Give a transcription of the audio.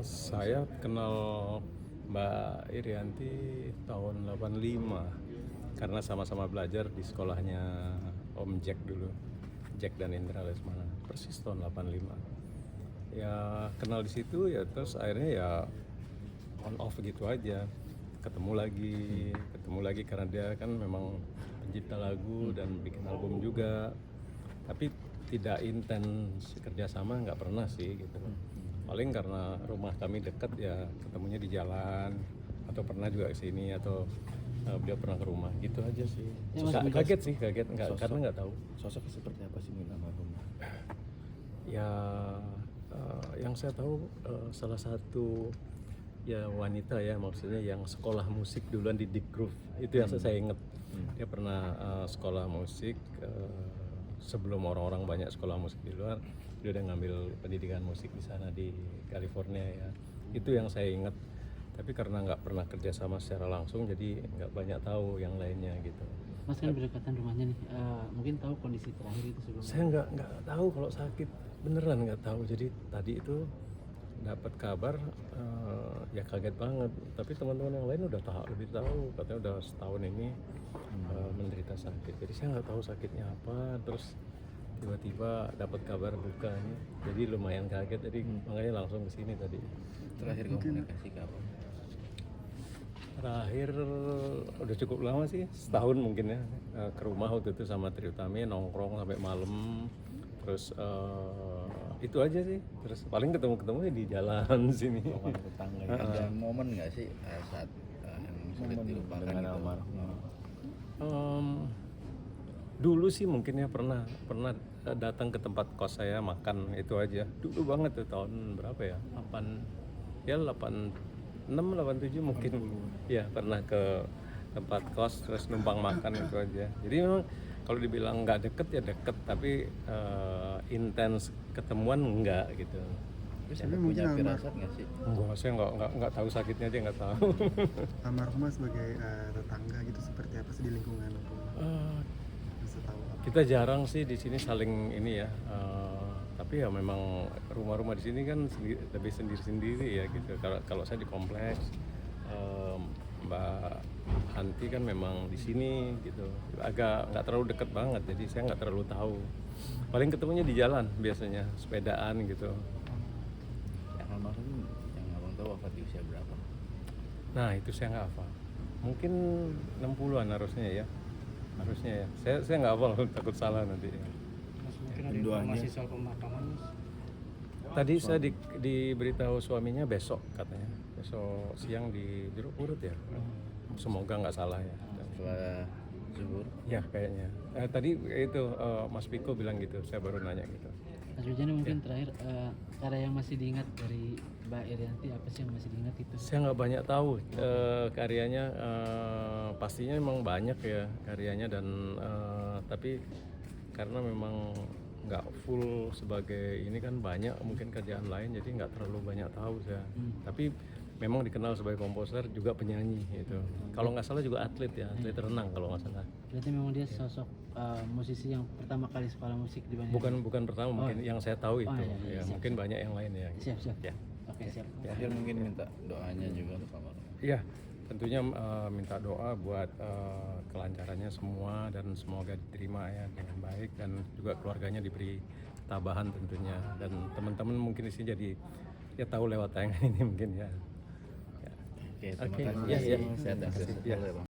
Saya kenal Mbak Irianti tahun 85 karena sama-sama belajar di sekolahnya Om Jack dulu, Jack dan Indra Lesmana, persis tahun 85. Ya kenal di situ ya, terus akhirnya ya on off gitu aja, ketemu lagi karena dia kan memang pencipta lagu dan bikin album juga, tapi tidak intens kerjasama, nggak pernah sih gitu. Paling karena rumah kami dekat ya ketemunya di jalan atau pernah juga ke sini atau beliau pernah ke rumah gitu aja sih. Kaget nggak karena nggak tahu. Sosok seperti apa sih Mila almarhumah? Ya yang saya tahu salah satu ya wanita ya, maksudnya yang sekolah musik duluan di Deep Groove itu yang saya ingat. Dia pernah sekolah musik sebelum orang-orang banyak sekolah musik di luar. Dia udah ngambil pendidikan musik di sana di California ya. Itu yang saya ingat. Tapi karena nggak pernah kerja sama secara langsung, jadi nggak banyak tahu yang lainnya gitu. Mas kan berdekatan rumahnya nih, mungkin tahu kondisi terakhir itu sebelum. Saya nggak tahu kalau sakit, beneran nggak tahu. Jadi tadi itu dapat kabar ya kaget banget. Tapi teman-teman yang lain udah lebih tahu, katanya udah setahun ini menderita sakit. Jadi saya nggak tahu sakitnya apa. Terus tiba-tiba dapat kabar dukanya, jadi lumayan kaget. Jadi makanya langsung ke sini tadi. Terakhir komunikasi kapan? Terakhir udah cukup lama sih, setahun mungkin ya, ke rumah waktu itu sama Triutami nongkrong sampai malam. Terus itu aja sih, terus paling ketemu di jalan sini. Tetangga ya. Ada momen nggak sih saat yang sulit dilupakan dengan almarhum? Dulu sih mungkin ya pernah datang ke tempat kos saya makan, itu aja. Dulu banget tuh, tahun berapa ya? 86, 87 mungkin. Ya pernah ke tempat kos terus numpang makan, itu aja. Jadi memang kalau dibilang nggak deket ya deket, tapi intens ketemuan enggak gitu. Terus Anda punya firasat nggak sih? Enggak, saya nggak tahu sakitnya aja, nggak tahu. Almarhumah sebagai tetangga gitu seperti apa sih di lingkungan rumah? Bisa tahu apa? Kita jarang sih di sini saling ini ya, tapi ya memang rumah-rumah di sini kan lebih sendiri-sendiri ya gitu. Kalau saya di kompleks, Mbak Hanti kan memang di sini gitu, agak nggak terlalu deket banget, jadi saya nggak terlalu tahu. Paling ketemunya di jalan biasanya, sepedaan gitu. Yang almarhum yang abang tahu wafat di usia berapa? Nah itu saya nggak hafal, mungkin 60-an harusnya ya. Saya nggak hafal, takut salah nanti ya. Mas, mungkin ada informasi soal pemakaman, Mas? Tadi saya diberitahu suaminya besok katanya, besok siang di Jeruk Purut ya. Semoga nggak salah ya. Setelah zuhur? Ya kayaknya. Tadi itu Mas Piko bilang gitu, saya baru nanya gitu. Mas Wijana mungkin terakhir, karya yang masih diingat dari Mbak Irianti apa sih yang masih diingat itu? Saya nggak banyak tahu karyanya, pastinya memang banyak ya karyanya, dan tapi karena memang nggak full sebagai ini kan, banyak mungkin kerjaan lain, jadi nggak terlalu banyak tahu saya. Tapi memang dikenal sebagai komposer juga penyanyi itu. Kalau nggak salah juga atlet ya, atlet renang kalau nggak salah. Berarti memang dia sosok musisi yang pertama kali sekolah musik di Bandung. Bukan pertama, mungkin yang saya tahu itu. iya, Ya, siap, mungkin banyak yang lain ya. Gitu. Siap. Ya. Oke, siap. Terakhir mungkin minta doanya juga untuk almarhum. Iya, tentunya minta doa buat kelancarannya semua, dan semoga diterima ya dengan baik, dan juga keluarganya diberi ketabahan tentunya, dan teman-teman mungkin di sini jadi ya tahu lewat tayangan ini mungkin ya. Oke, terima Oke, kasih. iya. Sehat dan sukses. Iya.